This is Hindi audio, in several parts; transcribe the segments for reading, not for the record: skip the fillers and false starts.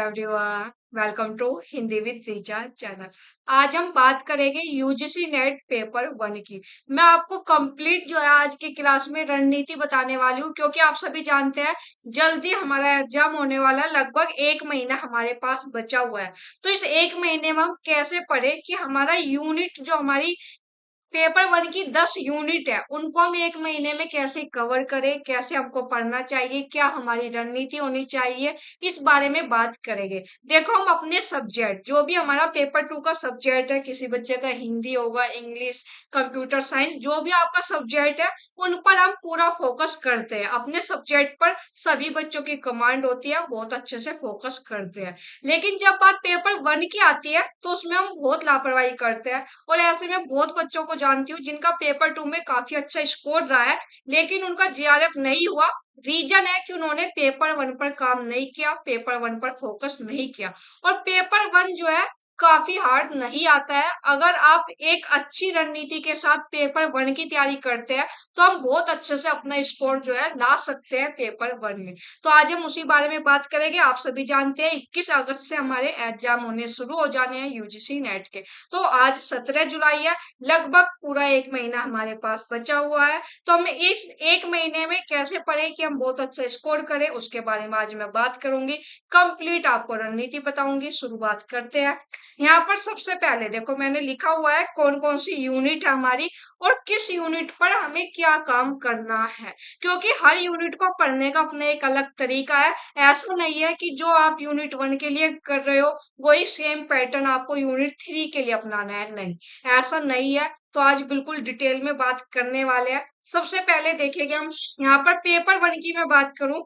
Everyone, welcome to Hindi with Richa channel. आज हम बात करेंगे यूजीसी नेट पेपर वन की। मैं आपको कंप्लीट जो है आज की क्लास में रणनीति बताने वाली हूँ, क्योंकि आप सभी जानते हैं जल्दी हमारा एग्जाम होने वाला है। लगभग एक महीना हमारे पास बचा हुआ है। तो इस एक महीने में हम कैसे पढ़े कि हमारा यूनिट जो हमारी पेपर वन की 10 यूनिट है, उनको हम एक महीने में कैसे कवर करें, कैसे हमको पढ़ना चाहिए, क्या हमारी रणनीति होनी चाहिए, इस बारे में बात करेंगे। देखो, हम अपने सब्जेक्ट जो भी हमारा पेपर टू का सब्जेक्ट है, किसी बच्चे का हिंदी होगा, इंग्लिश, कंप्यूटर साइंस, जो भी आपका सब्जेक्ट है, उन पर हम पूरा फोकस करते हैं। अपने सब्जेक्ट पर सभी बच्चों की कमांड होती है, बहुत अच्छे से फोकस करते हैं। लेकिन जब बात पेपर वन की आती है तो उसमें हम बहुत लापरवाही करते हैं। और ऐसे में बहुत बच्चों को जानती हूँ जिनका पेपर टू में काफी अच्छा स्कोर रहा है, लेकिन उनका जीआरएफ नहीं हुआ। रीजन है कि उन्होंने पेपर वन पर काम नहीं किया, पेपर वन पर फोकस नहीं किया। और पेपर वन जो है काफी हार्ड नहीं आता है। अगर आप एक अच्छी रणनीति के साथ पेपर वन की तैयारी करते हैं तो हम बहुत अच्छे से अपना स्कोर जो है ला सकते हैं पेपर वन में। तो आज हम उसी बारे में बात करेंगे। आप सभी जानते हैं 21 अगस्त से हमारे एग्जाम होने शुरू हो जाने हैं यूजीसी नेट के। तो आज 17 जुलाई है, लगभग पूरा एक महीना हमारे पास बचा हुआ है। तो हम इस एक महीने में कैसे पढ़े कि हम बहुत अच्छा स्कोर करें, उसके बारे में आज मैं बात करूंगी। कंप्लीट आपको रणनीति बताऊंगी। शुरुआत करते हैं। यहाँ पर सबसे पहले देखो, मैंने लिखा हुआ है कौन कौन सी यूनिट है हमारी और किस यूनिट पर हमें क्या काम करना है, क्योंकि हर यूनिट को पढ़ने का अपना एक अलग तरीका है। ऐसा नहीं है कि जो आप यूनिट वन के लिए कर रहे हो वही सेम पैटर्न आपको यूनिट थ्री के लिए अपनाना है, नहीं, ऐसा नहीं है। तो आज बिल्कुल डिटेल में बात करने वाले हैं। सबसे पहले देखेंगे हम यहाँ पर पेपर वन की मैं बात करूं,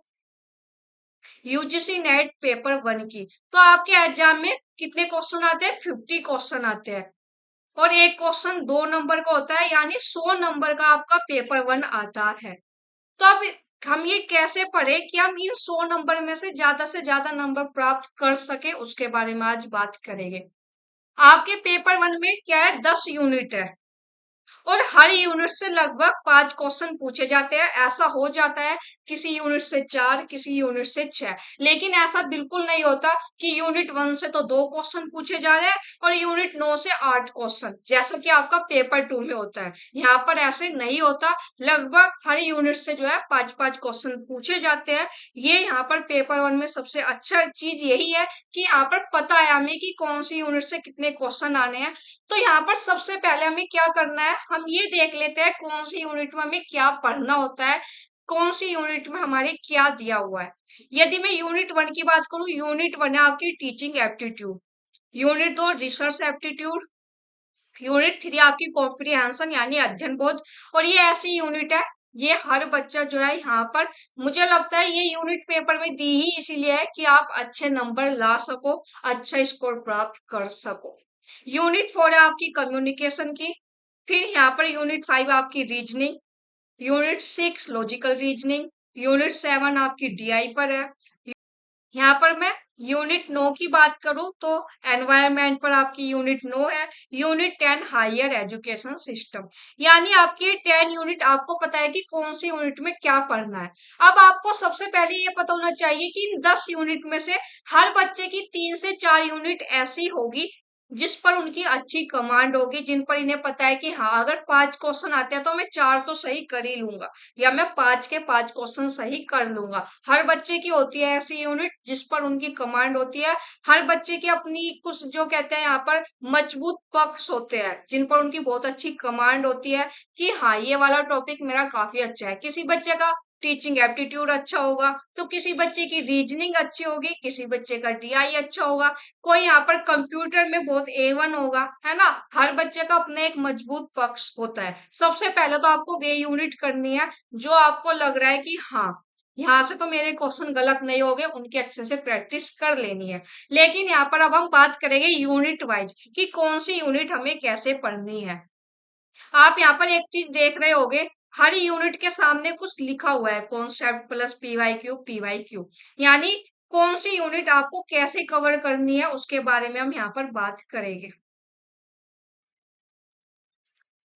यूजीसी नेट पेपर वन की। तो आपके एग्जाम में कितने क्वेश्चन आते हैं? 50 क्वेश्चन आते हैं। और एक क्वेश्चन 2 नंबर का होता है, यानी 100 नंबर का आपका पेपर वन आता है। तो अब हम ये कैसे पढ़े कि हम इन 100 नंबर में से ज्यादा नंबर प्राप्त कर सके, उसके बारे में आज बात करेंगे। आपके पेपर वन में क्या है, 10 यूनिट है और हर यूनिट से लगभग 5 क्वेश्चन पूछे जाते हैं। ऐसा हो जाता है किसी यूनिट से 4, किसी यूनिट से 6, लेकिन ऐसा बिल्कुल नहीं होता कि यूनिट वन से तो 2 क्वेश्चन पूछे जा रहे हैं और यूनिट 9 से 8 क्वेश्चन, जैसा कि आपका पेपर टू में होता है। यहाँ पर ऐसे नहीं होता। लगभग हर यूनिट से जो है 5-5 क्वेश्चन पूछे जाते हैं। ये यहाँ पर पेपर वन में सबसे अच्छा चीज यही है कि यहाँ पर पता है हमें कि कौन सी यूनिट से कितने क्वेश्चन आने हैं। तो यहाँ पर सबसे पहले हमें क्या करना है, हम ये देख लेते हैं कौन सी यूनिट में हमें क्या पढ़ना होता है, कौन सी यूनिट में हमारे क्या दिया हुआ है। यदि मैं यूनिट वन की बात करूं, यूनिट वन है आपकी टीचिंग एप्टीट्यूड, यूनिट दो रिसर्च एप्टीट्यूड, यूनिट थ्री आपकी कॉम्प्रिहेंशन यानी अध्ययन बोध। और ये ऐसी यूनिट है, ये हर बच्चा जो है यहाँ पर, मुझे लगता है ये यूनिट पेपर में दी ही इसीलिए है कि आप अच्छे नंबर ला सको, अच्छा स्कोर प्राप्त कर सको। यूनिट फोर है आपकी कम्युनिकेशन की। फिर यहाँ पर यूनिट फाइव आपकी reasoning, unit six logical reasoning, unit seven आपकी डीआई पर है। यहाँ पर मैं यूनिट 9 की बात करूं तो एनवायरनमेंट पर आपकी यूनिट 9 है। यूनिट 10 हायर एजुकेशन सिस्टम, यानी आपकी 10 यूनिट आपको पता है कि कौन सी यूनिट में क्या पढ़ना है। अब आपको सबसे पहले ये पता होना चाहिए कि इन 10 यूनिट में से हर बच्चे की 3 से 4 यूनिट ऐसी होगी जिस पर उनकी अच्छी कमांड होगी, जिन पर इन्हें पता है कि हाँ, अगर 5 क्वेश्चन आते हैं तो मैं 4 तो सही कर ही लूंगा, या मैं 5 के 5 क्वेश्चन सही कर लूंगा। हर बच्चे की होती है ऐसी यूनिट जिस पर उनकी कमांड होती है। हर बच्चे की अपनी कुछ जो कहते हैं यहाँ पर मजबूत पक्ष होते हैं, जिन पर उनकी बहुत अच्छी कमांड होती है कि हाँ, ये वाला टॉपिक मेरा काफी अच्छा है। किसी बच्चे का टीचिंग एप्टीट्यूड अच्छा होगा तो किसी बच्चे की रीजनिंग अच्छी होगी, किसी बच्चे का डीआई अच्छा होगा, कोई यहाँ पर कंप्यूटर में बहुत ए1 होगा, है ना। हर बच्चे का अपना एक मजबूत पक्ष होता है। सबसे पहले तो आपको वे यूनिट करनी है जो आपको लग रहा है कि हाँ, यहाँ से तो मेरे क्वेश्चन गलत नहीं हो गए, उनकी अच्छे से प्रैक्टिस कर लेनी है। लेकिन यहाँ पर अब हम बात करेंगे यूनिट वाइज कि कौन सी यूनिट हमें कैसे पढ़नी है। आप यहाँ पर एक चीज देख रहे होगे, हर यूनिट के सामने कुछ लिखा हुआ है, कॉन्सेप्ट प्लस पीवाई क्यू, यानी कौन सी यूनिट आपको कैसे कवर करनी है उसके बारे में हम यहाँ पर बात करेंगे।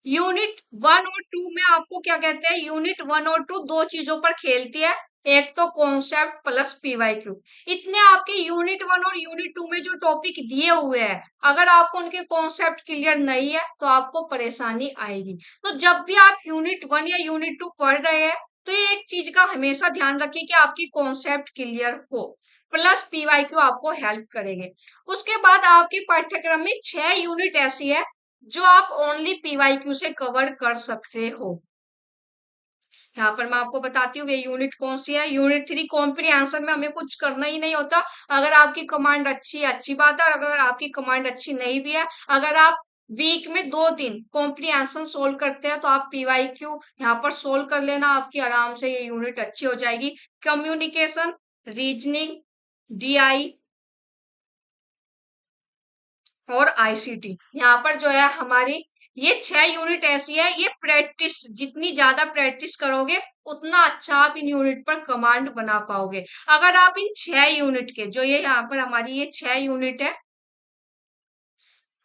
यूनिट वन और टू में आपको क्या कहते हैं, यूनिट वन और टू दो चीजों पर खेलती है। एक तो कॉन्सेप्ट प्लस पीवाईक्यू। इतने आपके यूनिट 1 और यूनिट 2 में जो टॉपिक दिए हुए हैं, अगर आपको उनके कॉन्सेप्ट क्लियर नहीं है तो आपको परेशानी आएगी। तो जब भी आप यूनिट 1 या यूनिट 2 पढ़ रहे हैं, तो ये एक चीज का हमेशा ध्यान रखिए कि आपकी कॉन्सेप्ट क्लियर हो, प्लस पीवाईक्यू आपको हेल्प करेंगे। उसके बाद आपके पाठ्यक्रम में 6 यूनिट ऐसी है जो आप ओनली पीवाईक्यू से कवर कर सकते हो। यहाँ पर मैं आपको बताती हूँ ये यूनिट कौन सी है। यूनिट 3 कॉम्प्रिहेंशन में हमें कुछ करना ही नहीं होता। अगर आपकी कमांड अच्छी है, अच्छी बात है, और अगर आपकी कमांड अच्छी नहीं भी है, अगर आप वीक में 2 दिन कॉम्प्रिहेंशन सोल्व करते हैं तो आप पीवाईक्यू यहाँ पर सोल्व कर लेना, आपकी आराम से ये यूनिट अच्छी हो जाएगी। कम्युनिकेशन, रीजनिंग, डीआई और आईसीटी, यहाँ पर जो है हमारी ये 6 यूनिट ऐसी है, ये प्रैक्टिस, जितनी ज्यादा प्रैक्टिस करोगे उतना अच्छा आप इन यूनिट पर कमांड बना पाओगे। अगर आप इन 6 यूनिट के, जो ये यहाँ पर हमारी ये 6 यूनिट है,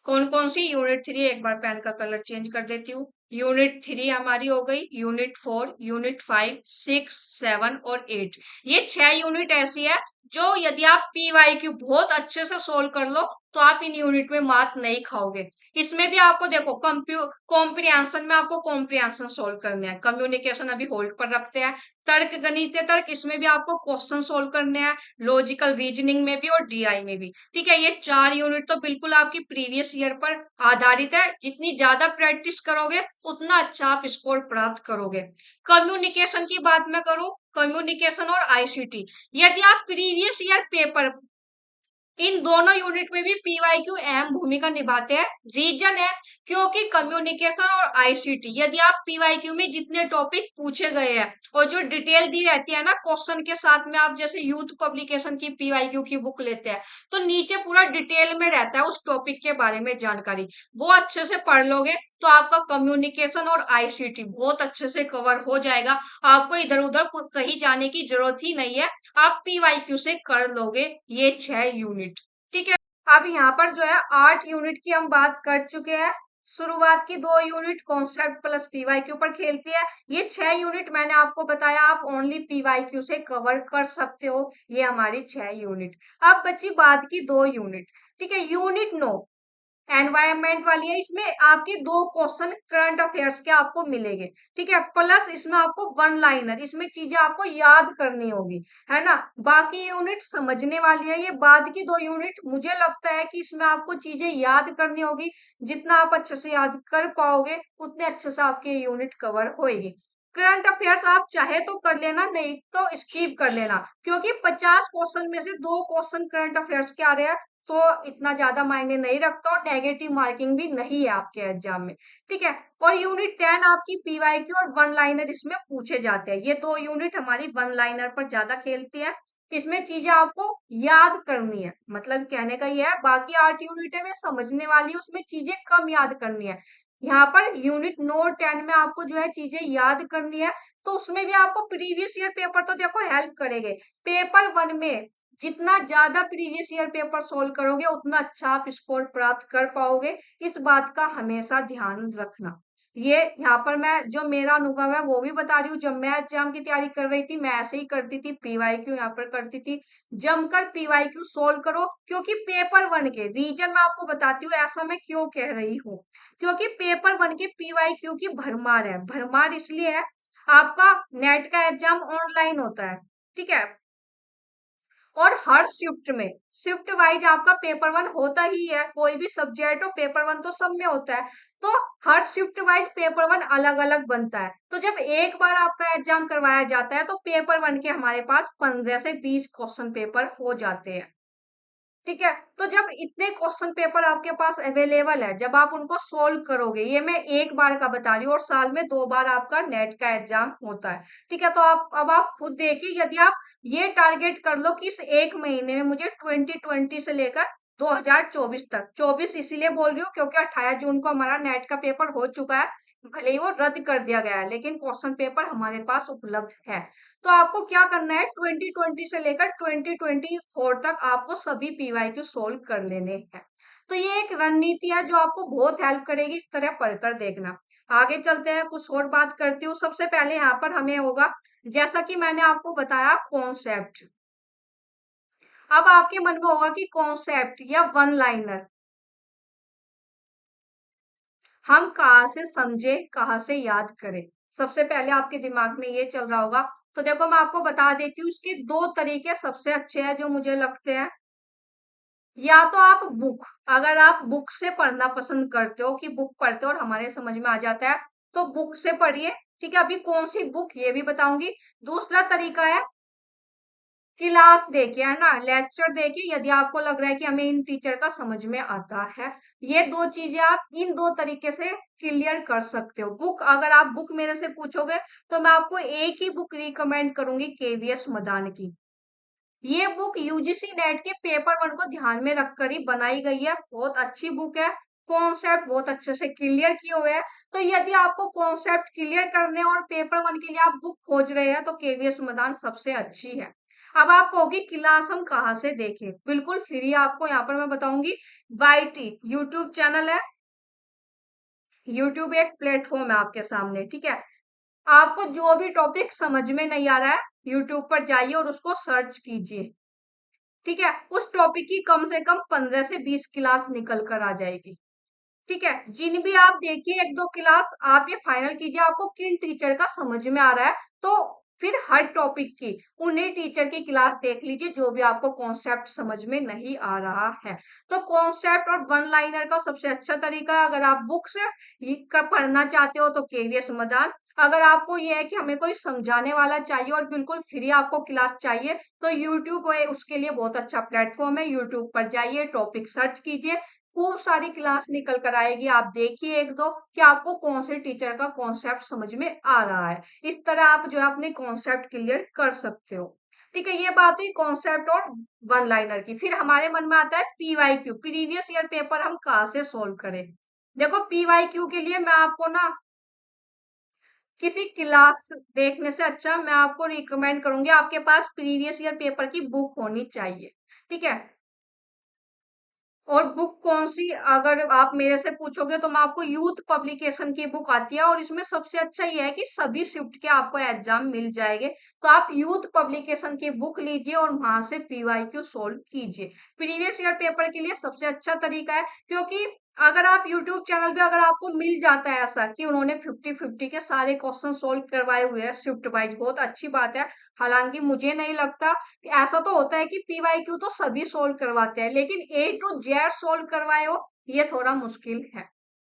कौन कौन सी, यूनिट 3, एक बार पेन का कलर चेंज कर देती हूँ। यूनिट 3 हमारी हो गई, यूनिट 4, यूनिट 5, 6, 7 और 8। ये 6 यूनिट ऐसी है जो यदि आप पीवाईक्यू बहुत अच्छे से सोल्व कर लो तो आप इन यूनिट में मार्क नहीं खाओगे। इसमें भी आपको देखो, कॉम्प्रिहेंशन में आपको कॉम्प्रिहेंशन सोल्व करने हैं, कम्युनिकेशन अभी होल्ड पर रखते हैं, तर्क गणितीय तर्क, इसमें भी आपको क्वेश्चन सोल्व करने हैं, लॉजिकल रीजनिंग में भी और डीआई में भी। ठीक है, ये 4 यूनिट तो बिल्कुल आपकी प्रीवियस ईयर पर आधारित है। जितनी ज्यादा प्रैक्टिस करोगे उतना अच्छा आप स्कोर प्राप्त करोगे। कम्युनिकेशन की बात मैं करूं, कम्युनिकेशन और आईसीटी, यदि आप प्रीवियस ईयर पेपर, इन दोनों यूनिट में भी पीवाईक्यू अहम भूमिका निभाते हैं। रीजन है क्योंकि कम्युनिकेशन और आईसीटी, यदि आप पीवाईक्यू में जितने टॉपिक पूछे गए हैं और जो डिटेल दी रहती है ना क्वेश्चन के साथ में, आप जैसे यूथ पब्लिकेशन की पीवाईक्यू की बुक लेते हैं तो नीचे पूरा डिटेल में रहता है उस टॉपिक के बारे में जानकारी, वो अच्छे से पढ़ लोगे तो आपका कम्युनिकेशन और आईसीटी बहुत अच्छे से कवर हो जाएगा। आपको इधर उधर कहीं जाने की जरूरत ही नहीं है, आप पीवाईक्यू से कर लोगे ये 6 यूनिट। ठीक है, अब यहाँ पर जो है 8 यूनिट की हम बात कर चुके हैं। शुरुआत की 2 यूनिट कॉन्सेप्ट प्लस पीवाईक्यू पर खेलती है। ये 6 यूनिट मैंने आपको बताया आप ओनली पीवाईक्यू से कवर कर सकते हो, ये हमारी 6 यूनिट। अब बची बाद की 2 यूनिट। ठीक है, यूनिट 9 एनवायरमेंट वाली है, इसमें आपके 2 क्वेश्चन करंट अफेयर्स के आपको मिलेंगे। ठीक है, प्लस इसमें आपको वन लाइनर, इसमें चीजें आपको याद करनी होगी, है ना। बाकी यूनिट समझने वाली है, ये बाद की 2 यूनिट मुझे लगता है कि इसमें आपको चीजें याद करनी होगी। जितना आप अच्छे से याद कर पाओगे उतने अच्छे से आपकी यूनिट कवर होएगी। करंट अफेयर्स आप चाहे तो कर लेना, नहीं तो स्किप कर लेना, क्योंकि 50 क्वेश्चन में से 2 क्वेश्चन करंट अफेयर्स के आ रहे हैं, तो इतना ज्यादा मायने नहीं रखता और नेगेटिव मार्किंग भी नहीं है आपके एग्जाम में। ठीक है, और यूनिट 10 आपकी पीवाईक्यू और वन लाइनर इसमें पूछे जाते हैं। ये 2 यूनिट हमारी वन लाइनर पर ज्यादा खेलती है, इसमें चीजें आपको याद करनी है, मतलब कहने का ये है। बाकी 8 यूनिट है वे समझने वाली है, उसमें चीजें कम याद करनी है। यहाँ पर यूनिट 9 और 10 में आपको जो है चीजें याद करनी है, तो उसमें भी आपको प्रीवियस ईयर पेपर तो देखो हेल्प करेंगे। पेपर 1 में जितना ज्यादा प्रीवियस ईयर पेपर सोल्व करोगे उतना अच्छा आप स्कोर प्राप्त कर पाओगे, इस बात का हमेशा ध्यान रखना। ये यहाँ पर मैं जो मेरा अनुभव है वो भी बता रही हूँ। जब मैं एग्जाम की तैयारी कर रही थी मैं ऐसे ही करती थी, पीवाईक्यू यहाँ पर करती थी। जमकर पीवाईक्यू सोल्व करो, क्योंकि पेपर 1 के रीजन मैं आपको बताती हूँ ऐसा मैं क्यों कह रही हूँ। क्योंकि पेपर 1 के पीवाईक्यू की भरमार है। भरमार इसलिए है, आपका नेट का एग्जाम ऑनलाइन होता है, ठीक है, और हर शिफ्ट में शिफ्ट वाइज आपका पेपर 1 होता ही है। कोई भी सब्जेक्ट हो पेपर 1 तो सब में होता है, तो हर शिफ्ट वाइज पेपर 1 अलग अलग बनता है। तो जब एक बार आपका एग्जाम करवाया जाता है तो पेपर 1 के हमारे पास 15 से 20 क्वेश्चन पेपर हो जाते हैं। ठीक है, तो जब इतने क्वेश्चन पेपर आपके पास अवेलेबल है, जब आप उनको सोल्व करोगे, ये मैं एक बार का बता रही हूँ, और साल में 2 बार आपका नेट का एग्जाम होता है। ठीक है, तो आप खुद देखिए, यदि आप ये टारगेट कर लो कि इस एक महीने में मुझे 2020 से लेकर 2024 तक, 24 इसीलिए बोल रही हूँ क्योंकि 28 जून को हमारा नेट का पेपर हो चुका है, भले ही वो रद्द कर दिया गया है लेकिन क्वेश्चन पेपर हमारे पास उपलब्ध है। तो आपको क्या करना है, 2020 से लेकर 2024 तक आपको सभी पीवाईक्यू सोल्व कर लेने हैं। तो ये एक रणनीति है जो आपको बहुत हेल्प करेगी, इस तरह पढ़कर देखना। आगे चलते हैं, कुछ और बात करती हूँ। सबसे पहले यहाँ पर हमें होगा, जैसा कि मैंने आपको बताया, कॉन्सेप्ट। अब आपके मन में होगा कि कॉन्सेप्ट या वन लाइनर हम कहाँ से समझे, कहाँ से याद करें। सबसे पहले आपके दिमाग में ये चल रहा होगा। तो देखो, मैं आपको बता देती हूँ, इसके दो तरीके सबसे अच्छे हैं जो मुझे लगते हैं। या तो आप बुक, अगर आप बुक से पढ़ना पसंद करते हो कि बुक पढ़ते हो और हमारे समझ में आ जाता है, तो बुक से पढ़िए। ठीक है, अभी कौन सी बुक ये भी बताऊंगी। दूसरा तरीका है क्लास देखिए, है ना, लेक्चर देखिए, यदि आपको लग रहा है कि हमें इन टीचर का समझ में आता है। ये दो चीजें आप इन दो तरीके से क्लियर कर सकते हो। बुक, अगर आप बुक मेरे से पूछोगे तो मैं आपको एक ही बुक रिकमेंड करूंगी, केवीएस मदान की। ये बुक यूजीसी नेट के पेपर वन को ध्यान में रखकर ही बनाई गई है। बहुत अच्छी बुक है, कॉन्सेप्ट बहुत अच्छे से क्लियर किए हुए हैं। तो यदि आपको कॉन्सेप्ट क्लियर करने और पेपर वन के लिए आप बुक खोज रहे हैं, तो केवीएस मदान सबसे अच्छी है। अब आप कहोगे क्लास हम कहाँ से देखें, बिल्कुल फ्री आपको यहाँ पर मैं बताऊंगी। वाईटी यूट्यूब चैनल है। यूट्यूब एक प्लेटफॉर्म है आपके सामने, ठीक है। आपको जो भी टॉपिक समझ में नहीं आ रहा है, यूट्यूब पर जाइए और उसको सर्च कीजिए। ठीक है, उस टॉपिक की कम से कम 15 से 20 क्लास निकल कर आ जाएगी। ठीक है, जिन भी आप देखिए एक दो क्लास, आप ये फाइनल कीजिए आपको किन टीचर का समझ में आ रहा है। तो फिर हर टॉपिक की उन्हीं टीचर की क्लास देख लीजिए जो भी आपको कॉन्सेप्ट समझ में नहीं आ रहा है। तो कॉन्सेप्ट और वन लाइनर का सबसे अच्छा तरीका, अगर आप बुक से पढ़ना चाहते हो तो केवीएस मदान। अगर आपको ये है कि हमें कोई समझाने वाला चाहिए और बिल्कुल फ्री आपको क्लास चाहिए, तो यूट्यूब है उसके लिए बहुत अच्छा प्लेटफॉर्म है। यूट्यूब पर जाइए, टॉपिक सर्च कीजिए, खूब सारी क्लास निकल कर आएगी। आप देखिए एक दो कि आपको कौन से टीचर का कॉन्सेप्ट समझ में आ रहा है। इस तरह आप जो है अपने कॉन्सेप्ट क्लियर कर सकते हो। ठीक है, ये बात हुई कॉन्सेप्ट और वन लाइनर की। फिर हमारे मन में आता है पीवाईक्यू, प्रीवियस ईयर पेपर हम कहाँ से सोल्व करें। देखो, पीवाईक्यू के लिए मैं आपको ना किसी क्लास देखने से अच्छा मैं आपको रिकमेंड करूंगी, आपके पास प्रीवियस ईयर पेपर की बुक होनी चाहिए। ठीक है, और बुक कौन सी, अगर आप मेरे से पूछोगे तो मैं आपको यूथ पब्लिकेशन की बुक आती है, और इसमें सबसे अच्छा ये है कि सभी शिफ्ट के आपको एग्जाम मिल जाएंगे। तो आप यूथ पब्लिकेशन की बुक लीजिए और वहां से पीवाईक्यू सोल्व कीजिए। प्रीवियस ईयर पेपर के लिए सबसे अच्छा तरीका है, क्योंकि अगर आप यूट्यूब चैनल पे अगर आपको मिल जाता है ऐसा कि उन्होंने 50-50 के सारे क्वेश्चन सोल्व करवाए हुए हैं शिफ्ट वाइज, बहुत अच्छी बात है। हालांकि मुझे नहीं लगता कि ऐसा, तो होता है कि पीवाईक्यू तो सभी सोल्व करवाते हैं, लेकिन ए टू जेड सोल्व करवाए हो ये थोड़ा मुश्किल है।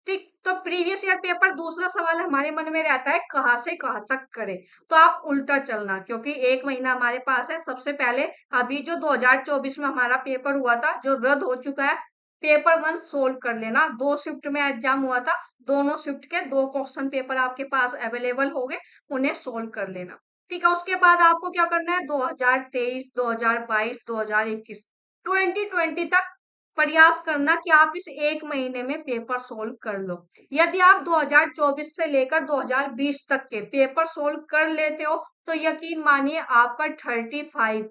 ठीक, तो प्रीवियस ईयर पेपर, दूसरा सवाल हमारे मन में रहता है कहाँ से कहाँ तक करें। तो आप उल्टा चलना, क्योंकि एक महीना हमारे पास है। सबसे पहले अभी जो 2024 में हमारा पेपर हुआ था जो रद्द हो चुका है, पेपर वन सोल्व कर लेना। दो शिफ्ट में एग्जाम हुआ था, दोनों शिफ्ट के दो क्वेश्चन पेपर आपके पास अवेलेबल हो गए, उन्हें सोल्व कर लेना। ठीक है, उसके बाद आपको क्या करना है, 2023, 2022, 2021, 2020 तक प्रयास करना कि आप इस एक महीने में पेपर सोल्व कर लो। यदि आप 2024 से लेकर 2020 तक के पेपर सोल्व कर लेते हो, तो यकीन मानिए आपका 35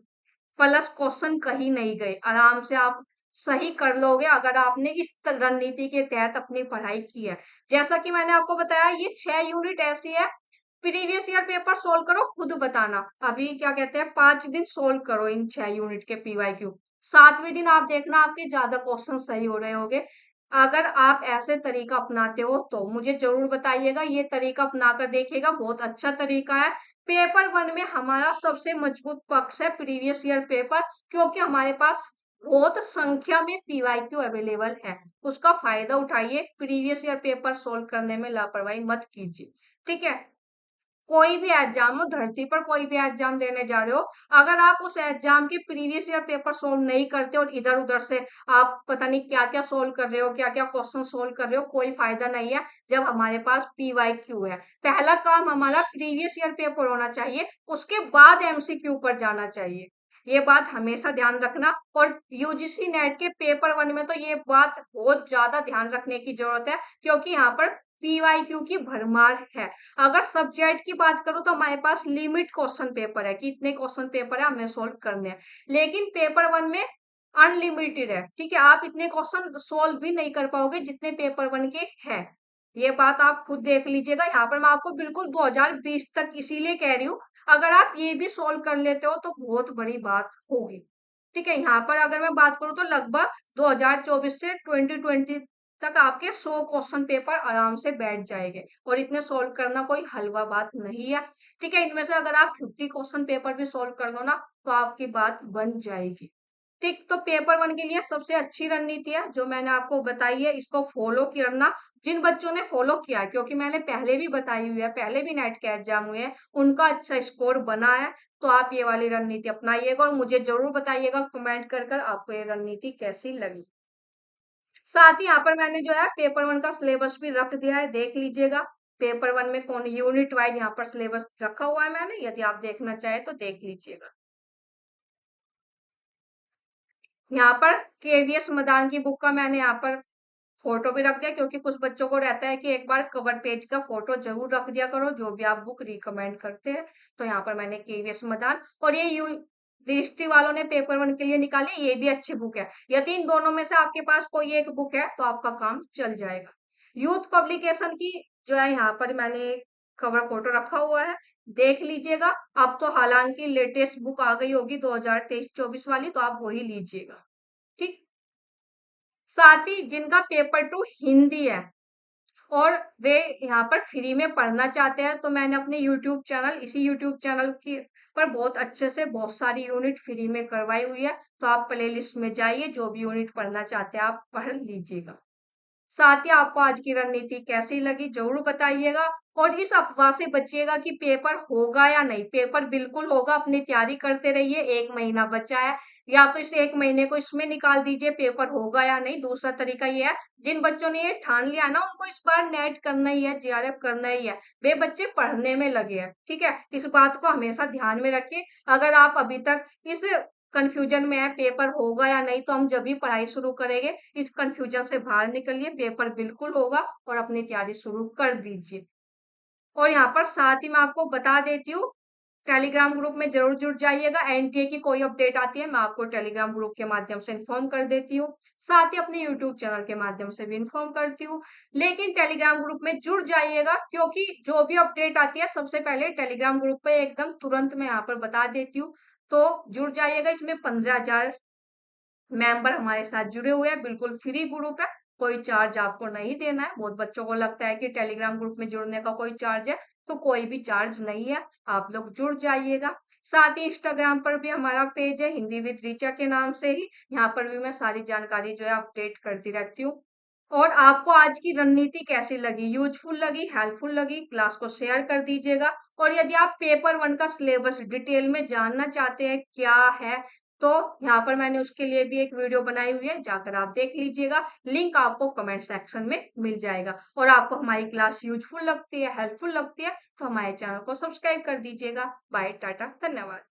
प्लस क्वेश्चन कहीं नहीं गए, आराम से आप सही कर लोगे अगर आपने इस रणनीति के तहत अपनी पढ़ाई की है। जैसा कि मैंने आपको बताया, ये 6 यूनिट ऐसी है, प्रीवियस ईयर पेपर सोल्व करो, खुद बताना। अभी क्या कहते हैं, 5 दिन सोल्व करो इन 6 यूनिट के पीवाईक्यू। 7वें दिन आप देखना आपके ज्यादा क्वेश्चन सही हो रहे होंगे। अगर आप ऐसे तरीका अपनाते हो तो मुझे जरूर बताइएगा, ये तरीका अपना कर देखिएगा, बहुत अच्छा तरीका है। पेपर वन में हमारा सबसे मजबूत पक्ष है प्रीवियस ईयर पेपर, क्योंकि हमारे पास बहुत संख्या में पीवाईक्यू अवेलेबल है। उसका फायदा उठाइए, प्रीवियस ईयर पेपर सोल्व करने में लापरवाही मत कीजिए। ठीक है, कोई भी एग्जाम हो, धरती पर कोई भी एग्जाम देने जा रहे हो, अगर आप उस एग्जाम के प्रीवियस ईयर पेपर सोल्व नहीं करते और इधर उधर से आप पता नहीं क्या क्या सोल्व कर रहे हो, क्या क्या क्वेश्चन सोल्व कर रहे हो, कोई फायदा नहीं है। जब हमारे पास पीवाईक्यू है, पहला काम हमारा प्रीवियस ईयर पेपर होना चाहिए, उसके बाद एमसीक्यू पर जाना चाहिए। ये बात हमेशा ध्यान रखना। और यूजीसी नेट के पेपर वन में तो ये बात बहुत ज्यादा ध्यान रखने की जरूरत है, क्योंकि यहाँ पर पीवाईक्यू की भरमार है। अगर सब्जेक्ट की बात करूं तो हमारे पास लिमिट क्वेश्चन पेपर है कि इतने क्वेश्चन पेपर है हमें सोल्व करने हैं, लेकिन पेपर वन में अनलिमिटेड है। ठीक है, आप इतने क्वेश्चन सोल्व भी नहीं कर पाओगे जितने पेपर वन के हैं। ये बात आप खुद देख लीजिएगा। यहाँ पर मैं आपको बिल्कुल 2020 तक इसीलिए कह रही हूँ, अगर आप ये भी सोल्व कर लेते हो तो बहुत बड़ी बात होगी। ठीक है, यहाँ पर अगर मैं बात करूँ तो लगभग 2024 से 2020 तक आपके 100 क्वेश्चन पेपर आराम से बैठ जाएंगे, और इतने सोल्व करना कोई हलवा बात नहीं है। ठीक है, इनमें से अगर आप 50 क्वेश्चन पेपर भी सोल्व कर दो ना, तो आपकी बात बन जाएगी। ठीक, तो पेपर वन के लिए सबसे अच्छी रणनीति है जो मैंने आपको बताई है, इसको फॉलो करना। जिन बच्चों ने फॉलो किया है, क्योंकि मैंने पहले भी बताई हुई है, पहले भी नेट के एग्जाम हुए हैं, उनका अच्छा स्कोर बना है, तो आप ये वाली रणनीति अपनाइएगा और मुझे जरूर बताइएगा कमेंट कर कर आपको ये रणनीति कैसी लगी। साथ ही यहाँ पर मैंने जो है पेपर वन का सिलेबस भी रख दिया है, देख लीजिएगा। पेपर वन में कौन यूनिट वाइज यहाँ पर सिलेबस रखा हुआ है मैंने, यदि आप देखना चाहे तो देख लीजिएगा। यहाँ पर केवीएस मदान की बुक का मैंने यहाँ पर फोटो भी रख दिया, क्योंकि कुछ बच्चों को रहता है कि एक बार कवर पेज का फोटो जरूर रख दिया करो जो भी आप बुक रिकमेंड करते हैं। तो यहाँ पर मैंने केवीएस मदान और ये यू दृष्टि वालों ने पेपर वन के लिए निकाली, ये भी अच्छी बुक है। यदि इन दोनों में से आपके पास कोई एक बुक है तो आपका काम चल जाएगा। यूथ पब्लिकेशन की जो है यहाँ पर मैंने कवर फोटो रखा हुआ है, देख लीजिएगा। अब तो हालांकि लेटेस्ट बुक आ गई होगी 2023-24 वाली, तो आप वही लीजिएगा। ठीक, साथ ही जिनका पेपर टू हिंदी है और वे यहाँ पर फ्री में पढ़ना चाहते हैं, तो मैंने अपने यूट्यूब चैनल, इसी यूट्यूब चैनल की पर बहुत अच्छे से बहुत सारी यूनिट फ्री में करवाई हुई है, तो आप प्लेलिस्ट में जाइए, जो भी यूनिट पढ़ना चाहते हैं आप पढ़ लीजिएगा। साथ ही आपको आज की रणनीति कैसी लगी जरूर बताइएगा, और इस अफवाह से बचिएगा कि पेपर होगा या नहीं। पेपर बिल्कुल होगा, अपनी तैयारी करते रहिए, 1 महीना बचा है, या तो इस 1 महीने को इसमें निकाल दीजिए, पेपर होगा या नहीं। दूसरा तरीका ये है, जिन बच्चों ने ये ठान लिया ना, उनको इस बार नेट करना ही है, जेआरएफ करना ही है, वे बच्चे पढ़ने में लगे हैं। ठीक है, इस बात को हमेशा ध्यान में रखिए। अगर आप अभी तक इस कंफ्यूजन में है पेपर होगा या नहीं, तो हम जब भी पढ़ाई शुरू करेंगे, इस कंफ्यूजन से बाहर निकलिए, पेपर बिल्कुल होगा और अपनी तैयारी शुरू कर दीजिए। और यहाँ पर साथ ही मैं आपको बता देती हूँ, टेलीग्राम ग्रुप में जरूर जुड़ जाइएगा। एनटीए की कोई अपडेट आती है, मैं आपको टेलीग्राम ग्रुप के माध्यम से इन्फॉर्म कर देती हूँ, साथ ही अपने यूट्यूब चैनल के माध्यम से भी इन्फॉर्म करती हूँ। लेकिन टेलीग्राम ग्रुप में जुड़ जाइएगा, क्योंकि जो भी अपडेट आती है सबसे पहले टेलीग्राम ग्रुप पे एकदम तुरंत मैं यहाँ पर बता देती हूँ। तो जुड़ जाइएगा, इसमें 15,000 मेंबर हमारे साथ जुड़े हुए हैं, बिल्कुल फ्री ग्रुप है, कोई चार्ज आपको नहीं देना है। बहुत बच्चों को लगता है कि टेलीग्राम ग्रुप में जुड़ने का कोई चार्ज है, तो कोई भी चार्ज नहीं है, आप लोग जुड़ जाइएगा। साथ ही इंस्टाग्राम पर भी हमारा पेज है हिंदी विद रीचा के नाम से ही, यहाँ पर भी मैं सारी जानकारी जो है अपडेट करती रहती हूँ। और आपको आज की रणनीति कैसी लगी, यूजफुल लगी, हेल्पफुल लगी, क्लास को शेयर कर दीजिएगा। और यदि आप पेपर वन का सिलेबस डिटेल में जानना चाहते हैं क्या है, तो यहाँ पर मैंने उसके लिए भी एक वीडियो बनाई हुई है, जाकर आप देख लीजिएगा। लिंक आपको कमेंट सेक्शन में मिल जाएगा। और आपको हमारी क्लास यूजफुल लगती है, हेल्पफुल लगती है, तो हमारे चैनल को सब्सक्राइब कर दीजिएगा। बाय, टाटा, धन्यवाद।